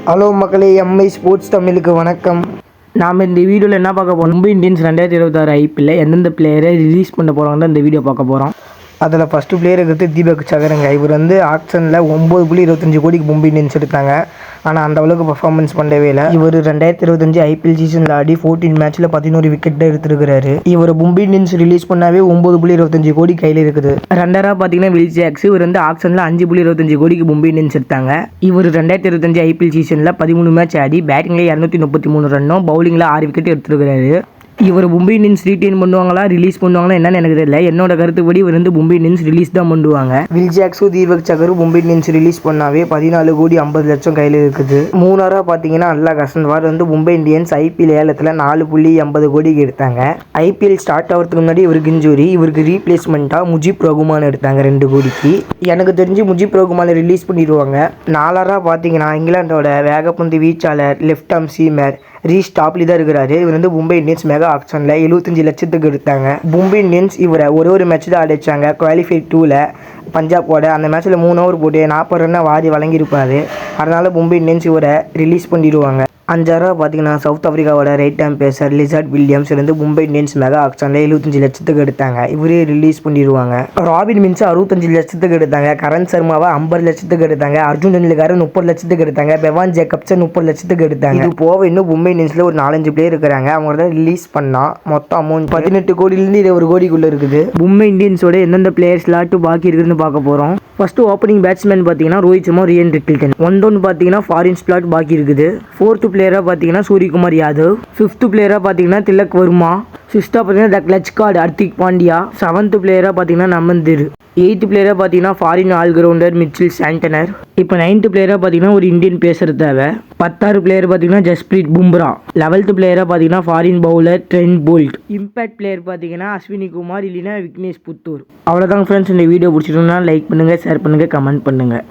Hello மக்களே, Mi sports தமிழுக்கு வணக்கம். நாம் இந்த வீடியோவில் என்ன பார்க்க போகிறோம், மும்பை இந்தியன்ஸ் 2026 ஐபிஎல்ல எந்தெந்த பிளேயரை ரிலீஸ் பண்ண போகிறாங்கன்னு இந்த வீடியோ பார்க்க போகிறோம். அதில் ஃபஸ்ட்டு பிளேயர் இருக்கிறது தீபக் சகருங்க. இவர் ஆக்ஷனில் 9.25 கோடிக்கு மும்பை இந்தியன்ஸ் எடுத்தாங்க. ஆனால் அந்த அளவுக்கு பர்ஃபார்மன்ஸ் பண்ணவே இல்லை. இவர் 2025 ஐபிஎல் சீசனில் ஆடி 14 மேட்ச்சில் 11 விக்கெட் தான் எடுத்துருக்கிறாரு. இவர் மும்பை இந்தியன்ஸ் ரிலீஸ் பண்ணாவே 9.25 கோடி கையில் இருக்குது. ரெண்டராக பார்த்தீங்கன்னா வில் ஜாக்ஸ். இவர் ஆக்ஷனில் 5.25 கோடிக்கு மும்பை இந்தியன்ஸ் எடுத்தாங்க. இவர் 2025 ஐபிஎல் சீசனில் 13 மேட்ச் ஆடி பேட்டிங்கில் 233 ரன்னும் பவுலிங்கில் 6 விக்கெட் எடுத்துருக்கிறாரு. இவர் மும்பை இந்தியன்ஸ் ரீட்டைன் பண்ணுவாங்களா ரிலீஸ் பண்ணுவாங்களா என்னன்னு எனக்கு தெரியல. என்னோட கருத்துப்படி இவர் மும்பை இந்தியன்ஸ் ரிலீஸ் தான் பண்ணுவாங்க. வில் ஜாக்ஸும் தீபக் சகரும் மும்பை இந்தியன்ஸ் ரிலீஸ் பண்ணாவே 14 கோடி 50 லட்சம் கையில் இருக்குது. மூணாராக பார்த்தீங்கன்னா அல்லா கசன்வார் மும்பை இந்தியன்ஸ் ஐபிஎல் ஏலத்தில் 4.80 கோடிக்கு எடுத்தாங்க. ஐபிஎல் ஸ்டார்ட் ஆகிறதுக்கு முன்னாடி இவருக்கு இன்ஜுரி. இவருக்கு ரீப்ளேஸ்மெண்ட்டாக முஜிப் ரகுமான் எடுத்தாங்க 2 கோடிக்கு. எனக்கு தெரிஞ்சு முஜிப் ரகுமானை ரிலீஸ் பண்ணிடுவாங்க. நாலாராக பார்த்தீங்கன்னா இங்கிலாண்டோட வேகப்பந்து வீச்சாளர் left arm seamer Reece Topley தான் இருக்கிறாரு. இவர் மும்பை இந்தியன்ஸ் மெகா ஆக்ஷனில் 75 லட்சத்துக்கு எடுத்தாங்க. மும்பை இந்தியன்ஸ் இவரை ஒரு மேட்ச் தான் அடிச்சாங்க குவாலிஃபை 2ல் பஞ்சாபோட. அந்த மேட்ச்சில் 3 ஓவர் போட்டு 40 ரன்னை வாரி வழங்கியிருப்பார். அதனால் மும்பை இந்தியன்ஸ் இவரை ரிலீஸ் பண்ணிடுவாங்க. 5 பார்த்தீங்கன்னா சவுத் ஆஃப்ரிக்காவோட right hand pacer Lizaad Williams Mumbai Indians mega ஆக்ஷனில் 75 லட்சத்துக்கு எடுத்தாங்க. இவரே ரிலீஸ் பண்ணிடுவாங்க. ராபின் மின்ஸ் 65 லட்சத்துக்கு எடுத்தாங்க. கரண் சர்மாவை 50 லட்சத்துக்கு எடுத்தாங்க. அர்ஜுன் டெண்டுல்கரை 30 லட்சத்துக்கு எடுத்தாங்க. பெவான் ஜேக்கப்ஸை 30 லட்சத்துக்கு எடுத்தாங்க. இது போக இன்னும் மும்பை இந்தியன்ஸில் ஒரு 4-5 பேர் இருக்கிறாங்க. அவங்க தான் ரிலீஸ் பண்ணால் மொத்தம் அமௌண்ட் 18 கோடியிலேருந்து 20 கோடிக்குள்ளே இருக்குது. மும்பை இந்தியன்ஸோட எந்தெந்த பிளேயர்ஸ் ஸ்லாட்டு பாக்கி இருக்குதுன்னு பார்க்க போகிறோம். ஃபர்ஸ்ட் ஓப்பனிங் பேட்ஸ்மேன் பார்த்தீங்கன்னா ரோஹித் சர்மா, ரியன் ரிக்கில்டன். 1 பார்த்தீங்கன்னா ஃபாரின் ஸ்லாட் பாக்கி இருக்குது. 4th பிளேயராக பார்த்தீங்கன்னா சூரியகுமார் யாதவ். 5th பிளேயராக பார்த்தீங்கன்னா திலக் வர்மா. 6th பார்த்தீங்கன்னா த clutch card Hardik Pandya. 7th பிளேயராக பார்த்தீங்கன்னா நமந்தர். 8th பிளேயராக பார்த்தீங்கன்னா ஃபாரின் ஆல்ரவுண்டர் மிச்சல் சாண்டனர். இப்போ 9th பிளேயராக பார்த்தீங்கன்னா ஒரு இந்தியன் பேசர் தேவை. 10th பிளேயர் பார்த்தீங்கன்னா ஜஸ்பிரீத் பும்ரா. 11th பிளேயராக பார்த்தீங்கன்னா foreign bowler Trent Boult. Impact player பார்த்தீங்கன்னா அஸ்வினி குமார் இல்லைன்னா விக்னேஷ் புத்தூர். அவ்வளோதான் ஃப்ரெண்ட்ஸ். இந்த வீடியோ பிடிச்சிருந்தா லைக் பண்ணுங்கள், ஷேர் பண்ணுங்கள், கமெண்ட் பண்ணுங்கள்.